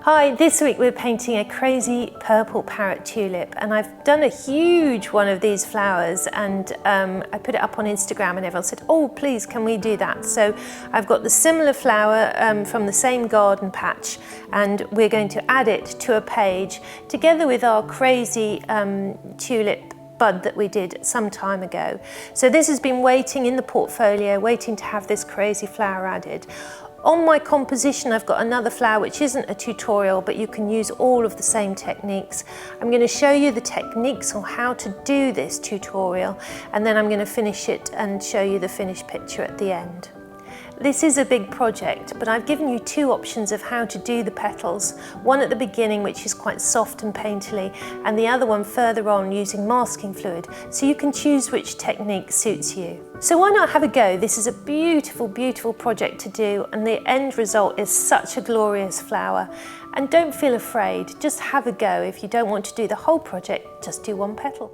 Hi, this week we're painting a crazy purple parrot tulip, and I've done a huge one of these flowers, and I put it up on Instagram and everyone said, oh please can we do that? So I've got the similar flower from the same garden patch, and we're going to add it to a page together with our crazy tulip bud that we did some time ago. So this has been waiting in the portfolio, waiting to have this crazy flower added. On my composition, I've got another flower which isn't a tutorial, but you can use all of the same techniques. I'm going to show you the techniques on how to do this tutorial, and then I'm going to finish it and show you the finished picture at the end. This is a big project, but I've given you two options of how to do the petals. One at the beginning, which is quite soft and painterly, and the other one further on using masking fluid, so you can choose which technique suits you. So why not have a go? This is a beautiful, beautiful project to do, and the end result is such a glorious flower. And don't feel afraid, just have a go. If you don't want to do the whole project, just do one petal.